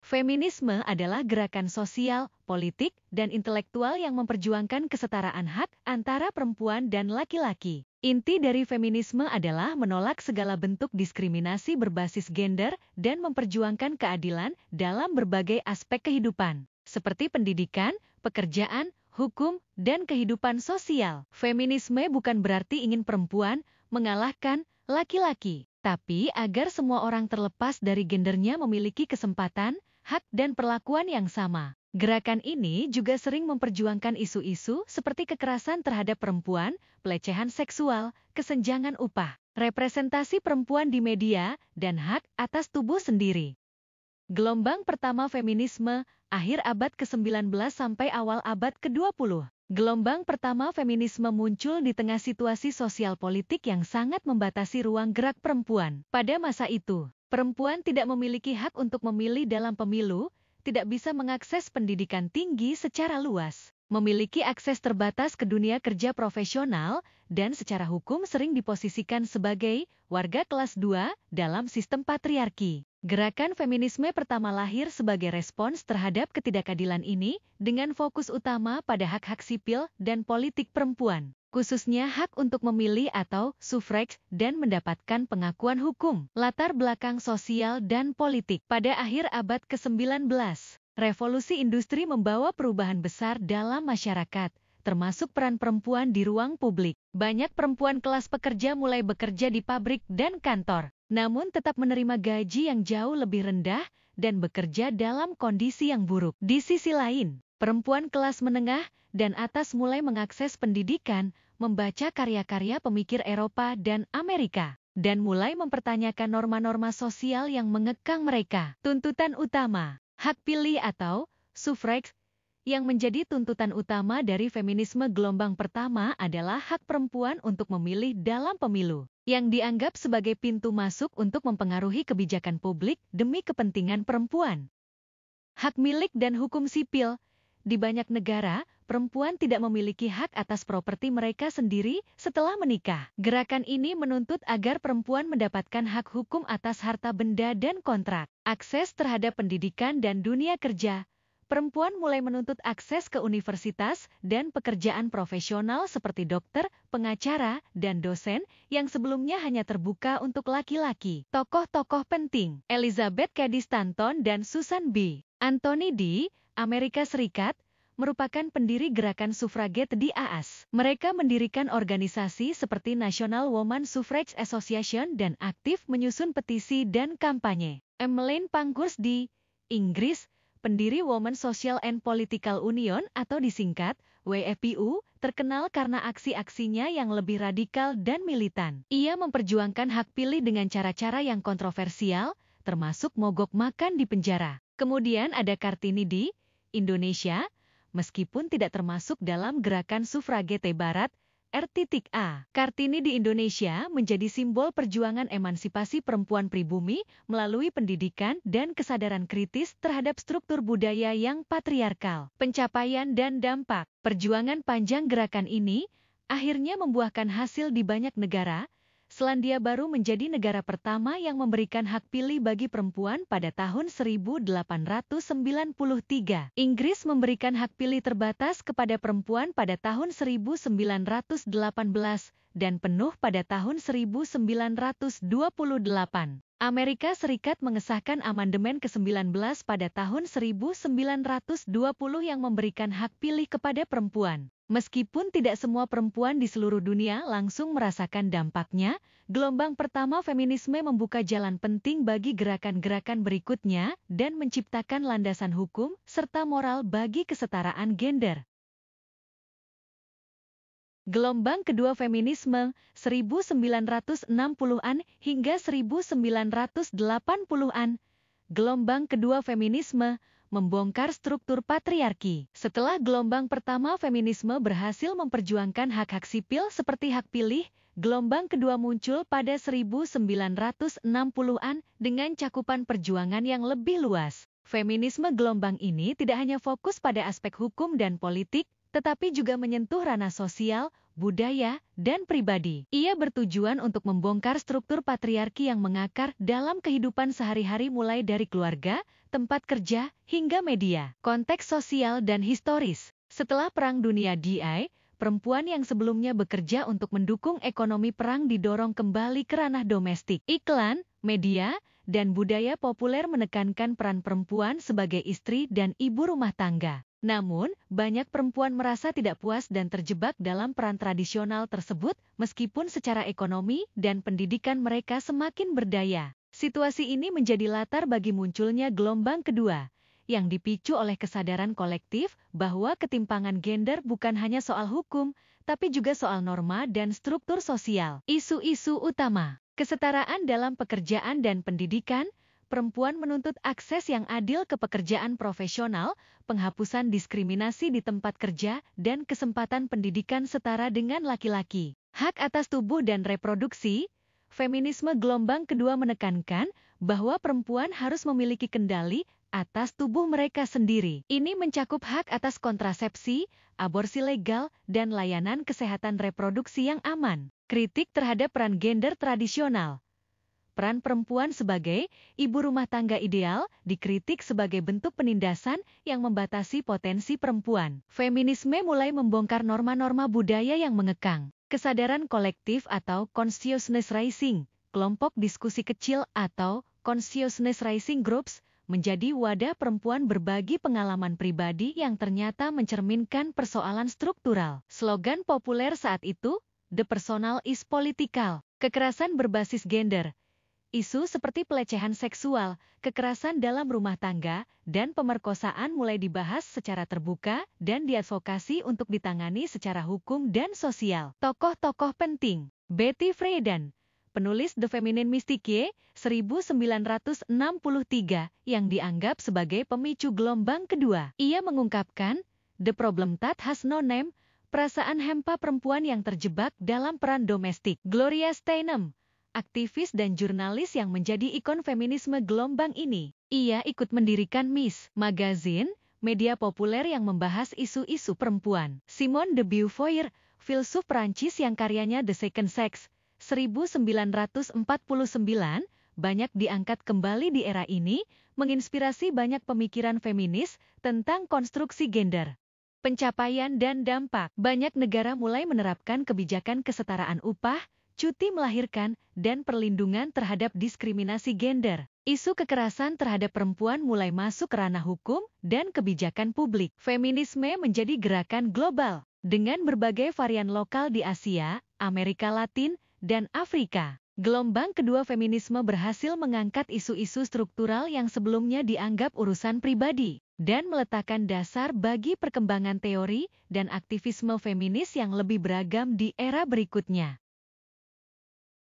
Feminisme adalah gerakan sosial, politik, dan intelektual yang memperjuangkan kesetaraan hak antara perempuan dan laki-laki. Inti dari feminisme adalah menolak segala bentuk diskriminasi berbasis gender dan memperjuangkan keadilan dalam berbagai aspek kehidupan, seperti pendidikan, pekerjaan, hukum, dan kehidupan sosial. Feminisme bukan berarti ingin perempuan mengalahkan laki-laki, tapi agar semua orang terlepas dari gendernya memiliki kesempatan, hak dan perlakuan yang sama. Gerakan ini juga sering memperjuangkan isu-isu seperti kekerasan terhadap perempuan, pelecehan seksual, kesenjangan upah, representasi perempuan di media, dan hak atas tubuh sendiri. Gelombang pertama feminisme, akhir abad ke-19 sampai awal abad ke-20. Gelombang pertama feminisme muncul di tengah situasi sosial politik yang sangat membatasi ruang gerak perempuan. Pada masa itu, perempuan tidak memiliki hak untuk memilih dalam pemilu, tidak bisa mengakses pendidikan tinggi secara luas, memiliki akses terbatas ke dunia kerja profesional, dan secara hukum sering diposisikan sebagai warga kelas 2 dalam sistem patriarki. Gerakan feminisme pertama lahir sebagai respons terhadap ketidakadilan ini, dengan fokus utama pada hak-hak sipil dan politik perempuan, khususnya hak untuk memilih atau sufrage dan mendapatkan pengakuan hukum. Latar belakang sosial dan politik. Pada akhir abad ke-19, revolusi industri membawa perubahan besar dalam masyarakat, termasuk peran perempuan di ruang publik. Banyak perempuan kelas pekerja mulai bekerja di pabrik dan kantor, namun tetap menerima gaji yang jauh lebih rendah dan bekerja dalam kondisi yang buruk. Di sisi lain, perempuan kelas menengah dan atas mulai mengakses pendidikan, membaca karya-karya pemikir Eropa dan Amerika, dan mulai mempertanyakan norma-norma sosial yang mengekang mereka. Tuntutan utama, hak pilih atau suffrage, yang menjadi tuntutan utama dari feminisme gelombang pertama adalah hak perempuan untuk memilih dalam pemilu, yang dianggap sebagai pintu masuk untuk mempengaruhi kebijakan publik demi kepentingan perempuan. Hak milik dan hukum sipil. Di banyak negara, perempuan tidak memiliki hak atas properti mereka sendiri setelah menikah. Gerakan ini menuntut agar perempuan mendapatkan hak hukum atas harta benda dan kontrak, akses terhadap pendidikan dan dunia kerja. Perempuan mulai menuntut akses ke universitas dan pekerjaan profesional seperti dokter, pengacara, dan dosen yang sebelumnya hanya terbuka untuk laki-laki. Tokoh-tokoh penting, Elizabeth Cady Stanton dan Susan B. Anthony di Amerika Serikat, merupakan pendiri gerakan sufraget di AS. Mereka mendirikan organisasi seperti National Woman Suffrage Association dan aktif menyusun petisi dan kampanye. Emmeline Pankhurst di Inggris, pendiri Women Social and Political Union atau disingkat WFPU, terkenal karena aksi-aksinya yang lebih radikal dan militan. Ia memperjuangkan hak pilih dengan cara-cara yang kontroversial, termasuk mogok makan di penjara. Kemudian ada Kartini di Indonesia, meskipun tidak termasuk dalam gerakan sufragete barat, R.A. Kartini di Indonesia menjadi simbol perjuangan emansipasi perempuan pribumi melalui pendidikan dan kesadaran kritis terhadap struktur budaya yang patriarkal. Pencapaian dan dampak. Perjuangan panjang gerakan ini akhirnya membuahkan hasil di banyak negara. Selandia Baru menjadi negara pertama yang memberikan hak pilih bagi perempuan pada tahun 1893. Inggris memberikan hak pilih terbatas kepada perempuan pada tahun 1918 dan penuh pada tahun 1928. Amerika Serikat mengesahkan amandemen ke-19 pada tahun 1920 yang memberikan hak pilih kepada perempuan. Meskipun tidak semua perempuan di seluruh dunia langsung merasakan dampaknya, gelombang pertama feminisme membuka jalan penting bagi gerakan-gerakan berikutnya dan menciptakan landasan hukum serta moral bagi kesetaraan gender. Gelombang kedua feminisme, 1960-an hingga 1980-an. Gelombang kedua feminisme membongkar struktur patriarki. Setelah gelombang pertama feminisme berhasil memperjuangkan hak-hak sipil seperti hak pilih, gelombang kedua muncul pada 1960-an dengan cakupan perjuangan yang lebih luas. Feminisme gelombang ini tidak hanya fokus pada aspek hukum dan politik, tetapi juga menyentuh ranah sosial, budaya, dan pribadi. Ia bertujuan untuk membongkar struktur patriarki yang mengakar dalam kehidupan sehari-hari mulai dari keluarga, tempat kerja, hingga media. Konteks sosial dan historis. Setelah Perang Dunia II, perempuan yang sebelumnya bekerja untuk mendukung ekonomi perang didorong kembali ke ranah domestik. Iklan, media, dan budaya populer menekankan peran perempuan sebagai istri dan ibu rumah tangga. Namun, banyak perempuan merasa tidak puas dan terjebak dalam peran tradisional tersebut, meskipun secara ekonomi dan pendidikan mereka semakin berdaya. Situasi ini menjadi latar bagi munculnya gelombang kedua, yang dipicu oleh kesadaran kolektif bahwa ketimpangan gender bukan hanya soal hukum, tapi juga soal norma dan struktur sosial. Isu-isu utama: kesetaraan dalam pekerjaan dan pendidikan. Perempuan menuntut akses yang adil ke pekerjaan profesional, penghapusan diskriminasi di tempat kerja, dan kesempatan pendidikan setara dengan laki-laki. Hak atas tubuh dan reproduksi. Feminisme gelombang kedua menekankan bahwa perempuan harus memiliki kendali atas tubuh mereka sendiri. Ini mencakup hak atas kontrasepsi, aborsi legal, dan layanan kesehatan reproduksi yang aman. Kritik terhadap peran gender tradisional. Peran perempuan sebagai ibu rumah tangga ideal dikritik sebagai bentuk penindasan yang membatasi potensi perempuan. Feminisme mulai membongkar norma-norma budaya yang mengekang. Kesadaran kolektif atau consciousness raising, kelompok diskusi kecil atau consciousness raising groups, menjadi wadah perempuan berbagi pengalaman pribadi yang ternyata mencerminkan persoalan struktural. Slogan populer saat itu, "The personal is political." Kekerasan berbasis gender. Isu seperti pelecehan seksual, kekerasan dalam rumah tangga, dan pemerkosaan mulai dibahas secara terbuka dan diadvokasi untuk ditangani secara hukum dan sosial. Tokoh-tokoh penting. Betty Friedan, penulis The Feminine Mystique, 1963, yang dianggap sebagai pemicu gelombang kedua. Ia mengungkapkan, "The problem that has no name," perasaan hampa perempuan yang terjebak dalam peran domestik. Gloria Steinem, aktivis dan jurnalis yang menjadi ikon feminisme gelombang ini. Ia ikut mendirikan Miss Magazine, media populer yang membahas isu-isu perempuan. Simone de Beauvoir, filsuf Prancis yang karyanya The Second Sex, 1949, banyak diangkat kembali di era ini, menginspirasi banyak pemikiran feminis tentang konstruksi gender. Pencapaian dan dampak. Banyak negara mulai menerapkan kebijakan kesetaraan upah, cuti melahirkan, dan perlindungan terhadap diskriminasi gender. Isu kekerasan terhadap perempuan mulai masuk ke ranah hukum dan kebijakan publik. Feminisme menjadi gerakan global, dengan berbagai varian lokal di Asia, Amerika Latin, dan Afrika. Gelombang kedua feminisme berhasil mengangkat isu-isu struktural yang sebelumnya dianggap urusan pribadi, dan meletakkan dasar bagi perkembangan teori dan aktivisme feminis yang lebih beragam di era berikutnya.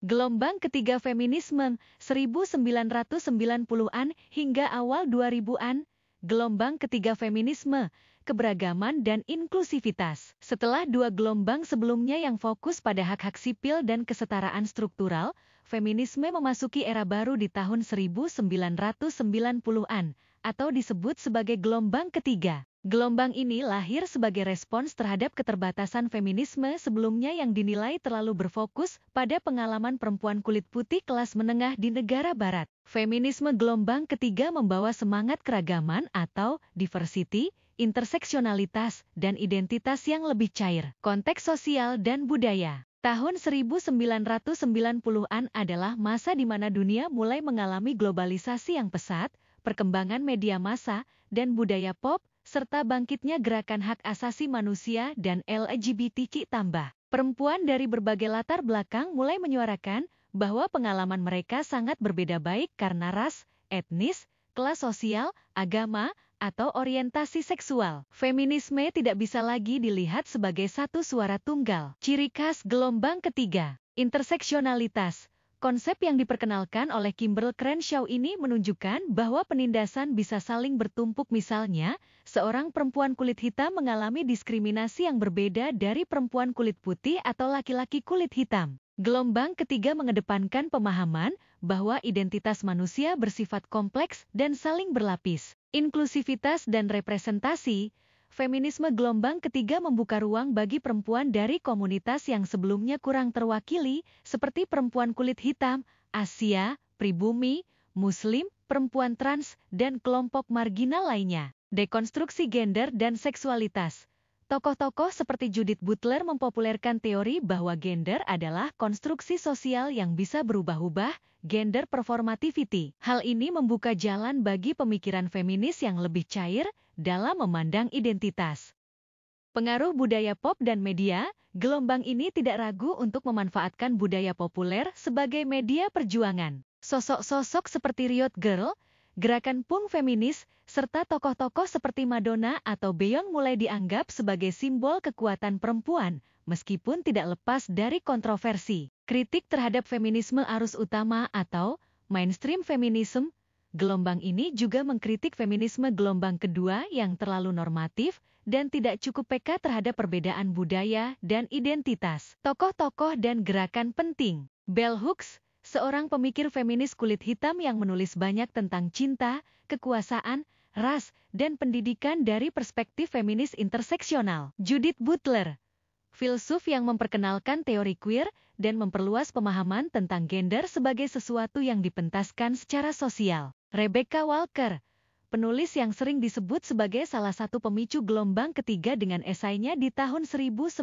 Gelombang ketiga feminisme, 1990-an hingga awal 2000-an. Gelombang ketiga feminisme, keberagaman dan inklusivitas. Setelah dua gelombang sebelumnya yang fokus pada hak-hak sipil dan kesetaraan struktural, feminisme memasuki era baru di tahun 1990-an, atau disebut sebagai gelombang ketiga. Gelombang ini lahir sebagai respons terhadap keterbatasan feminisme sebelumnya yang dinilai terlalu berfokus pada pengalaman perempuan kulit putih kelas menengah di negara barat. Feminisme gelombang ketiga membawa semangat keragaman atau diversity, interseksionalitas, dan identitas yang lebih cair. Konteks sosial dan budaya. Tahun 1990-an adalah masa di mana dunia mulai mengalami globalisasi yang pesat, perkembangan media massa, dan budaya pop, serta bangkitnya gerakan hak asasi manusia dan LGBTQ tambah. Perempuan dari berbagai latar belakang mulai menyuarakan bahwa pengalaman mereka sangat berbeda baik karena ras, etnis, kelas sosial, agama, atau orientasi seksual. Feminisme tidak bisa lagi dilihat sebagai satu suara tunggal. Ciri khas gelombang ketiga, interseksionalitas. Konsep yang diperkenalkan oleh Kimberlé Crenshaw ini menunjukkan bahwa penindasan bisa saling bertumpuk. Misalnya, seorang perempuan kulit hitam mengalami diskriminasi yang berbeda dari perempuan kulit putih atau laki-laki kulit hitam. Gelombang ketiga mengedepankan pemahaman bahwa identitas manusia bersifat kompleks dan saling berlapis. Inklusivitas dan representasi. Feminisme gelombang ketiga membuka ruang bagi perempuan dari komunitas yang sebelumnya kurang terwakili, seperti perempuan kulit hitam, Asia, pribumi, Muslim, perempuan trans, dan kelompok marginal lainnya. Dekonstruksi gender dan seksualitas. Tokoh-tokoh seperti Judith Butler mempopulerkan teori bahwa gender adalah konstruksi sosial yang bisa berubah-ubah, gender performativity. Hal ini membuka jalan bagi pemikiran feminis yang lebih cair dalam memandang identitas. Pengaruh budaya pop dan media, gelombang ini tidak ragu untuk memanfaatkan budaya populer sebagai media perjuangan. Sosok-sosok seperti Riot Girl, gerakan punk feminis, serta tokoh-tokoh seperti Madonna atau Beyonce mulai dianggap sebagai simbol kekuatan perempuan, meskipun tidak lepas dari kontroversi. Kritik terhadap feminisme arus utama atau mainstream feminism, gelombang ini juga mengkritik feminisme gelombang kedua yang terlalu normatif dan tidak cukup peka terhadap perbedaan budaya dan identitas. Tokoh-tokoh dan gerakan penting. Bell Hooks, seorang pemikir feminis kulit hitam yang menulis banyak tentang cinta, kekuasaan, ras, dan pendidikan dari perspektif feminis interseksional. Judith Butler, filsuf yang memperkenalkan teori queer dan memperluas pemahaman tentang gender sebagai sesuatu yang dipentaskan secara sosial. Rebecca Walker, penulis yang sering disebut sebagai salah satu pemicu gelombang ketiga dengan esainya di tahun 1992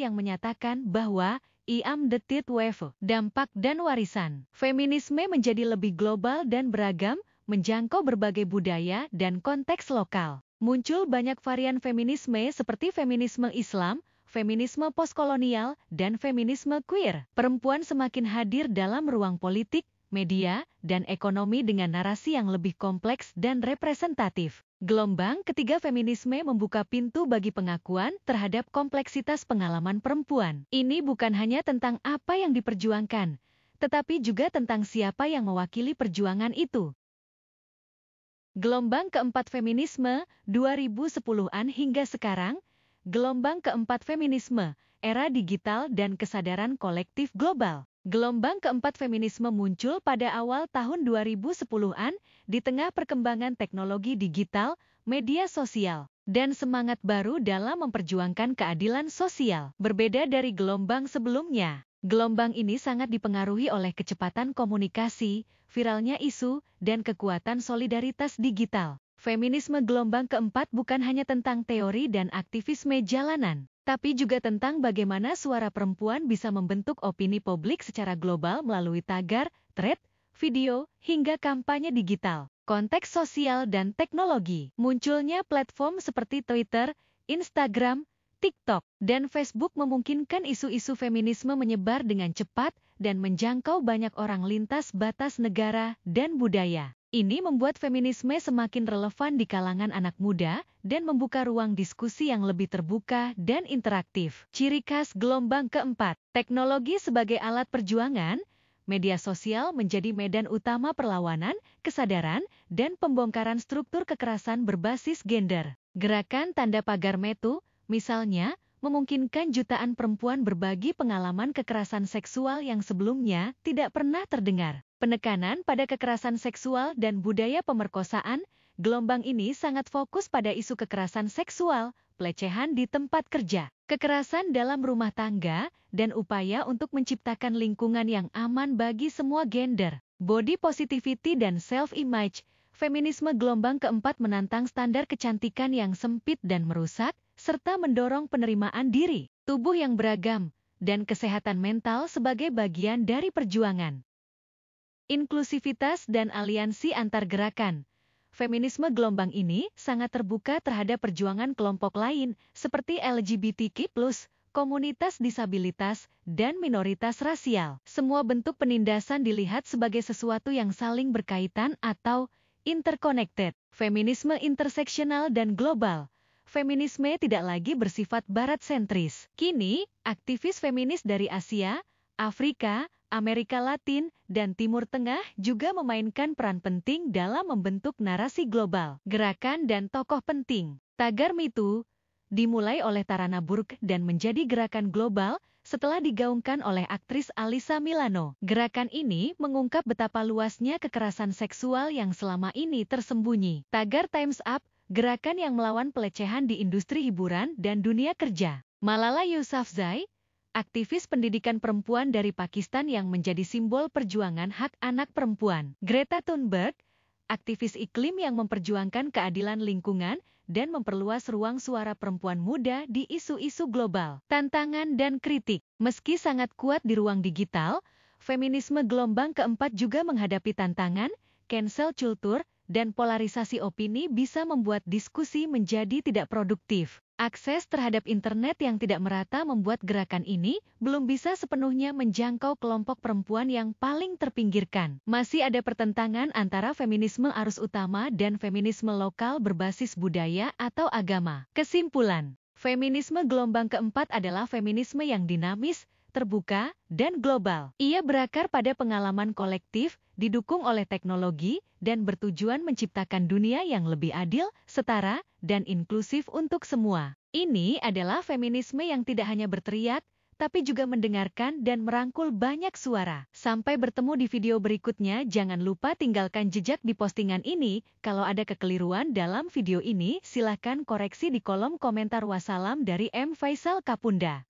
yang menyatakan bahwa I am the third wave, dampak dan warisan. Feminisme menjadi lebih global dan beragam, menjangkau berbagai budaya dan konteks lokal. Muncul banyak varian feminisme seperti feminisme Islam, feminisme postkolonial, dan feminisme queer. Perempuan semakin hadir dalam ruang politik, media, dan ekonomi dengan narasi yang lebih kompleks dan representatif. Gelombang ketiga feminisme membuka pintu bagi pengakuan terhadap kompleksitas pengalaman perempuan. Ini bukan hanya tentang apa yang diperjuangkan, tetapi juga tentang siapa yang mewakili perjuangan itu. Gelombang keempat feminisme, 2010-an hingga sekarang. Gelombang keempat feminisme, era digital dan kesadaran kolektif global. Gelombang keempat feminisme muncul pada awal tahun 2010-an di tengah perkembangan teknologi digital, media sosial, dan semangat baru dalam memperjuangkan keadilan sosial. Berbeda dari gelombang sebelumnya, gelombang ini sangat dipengaruhi oleh kecepatan komunikasi, viralnya isu, dan kekuatan solidaritas digital. Feminisme gelombang keempat bukan hanya tentang teori dan aktivisme jalanan, tapi juga tentang bagaimana suara perempuan bisa membentuk opini publik secara global melalui tagar, thread, video, hingga kampanye digital. Konteks sosial dan teknologi. Munculnya platform seperti Twitter, Instagram, TikTok, dan Facebook memungkinkan isu-isu feminisme menyebar dengan cepat dan menjangkau banyak orang lintas batas negara dan budaya. Ini membuat feminisme semakin relevan di kalangan anak muda dan membuka ruang diskusi yang lebih terbuka dan interaktif. Ciri khas gelombang keempat, teknologi sebagai alat perjuangan, media sosial menjadi medan utama perlawanan, kesadaran, dan pembongkaran struktur kekerasan berbasis gender. Gerakan tanda pagar MeToo, misalnya, memungkinkan jutaan perempuan berbagi pengalaman kekerasan seksual yang sebelumnya tidak pernah terdengar. Penekanan pada kekerasan seksual dan budaya pemerkosaan, gelombang ini sangat fokus pada isu kekerasan seksual, pelecehan di tempat kerja, kekerasan dalam rumah tangga, dan upaya untuk menciptakan lingkungan yang aman bagi semua gender. Body positivity dan self-image, feminisme gelombang keempat menantang standar kecantikan yang sempit dan merusak, serta mendorong penerimaan diri, tubuh yang beragam, dan kesehatan mental sebagai bagian dari perjuangan. Inklusivitas dan aliansi antar gerakan. Feminisme gelombang ini sangat terbuka terhadap perjuangan kelompok lain seperti LGBTQ+, komunitas disabilitas, dan minoritas rasial. Semua bentuk penindasan dilihat sebagai sesuatu yang saling berkaitan atau interconnected. Feminisme interseksional dan global. Feminisme tidak lagi bersifat barat sentris. Kini, aktivis feminis dari Asia, Afrika, Amerika Latin, dan Timur Tengah juga memainkan peran penting dalam membentuk narasi global. Gerakan dan tokoh penting. Tagar MeToo dimulai oleh Tarana Burke dan menjadi gerakan global setelah digaungkan oleh aktris Alyssa Milano. Gerakan ini mengungkap betapa luasnya kekerasan seksual yang selama ini tersembunyi. Tagar Time's Up gerakan yang melawan pelecehan di industri hiburan dan dunia kerja. Malala Yousafzai, aktivis pendidikan perempuan dari Pakistan yang menjadi simbol perjuangan hak anak perempuan. Greta Thunberg, aktivis iklim yang memperjuangkan keadilan lingkungan dan memperluas ruang suara perempuan muda di isu-isu global. Tantangan dan kritik. Meski sangat kuat di ruang digital, feminisme gelombang keempat juga menghadapi tantangan, cancel culture, dan polarisasi opini bisa membuat diskusi menjadi tidak produktif. Akses terhadap internet yang tidak merata membuat gerakan ini belum bisa sepenuhnya menjangkau kelompok perempuan yang paling terpinggirkan. Masih ada pertentangan antara feminisme arus utama dan feminisme lokal berbasis budaya atau agama. Kesimpulan, feminisme gelombang keempat adalah feminisme yang dinamis, terbuka, dan global. Ia berakar pada pengalaman kolektif, didukung oleh teknologi, dan bertujuan menciptakan dunia yang lebih adil, setara, dan inklusif untuk semua. Ini adalah feminisme yang tidak hanya berteriak, tapi juga mendengarkan dan merangkul banyak suara. Sampai bertemu di video berikutnya, jangan lupa tinggalkan jejak di postingan ini. Kalau ada kekeliruan dalam video ini, silakan koreksi di kolom komentar. Wassalam dari M. Faisal Kapunda.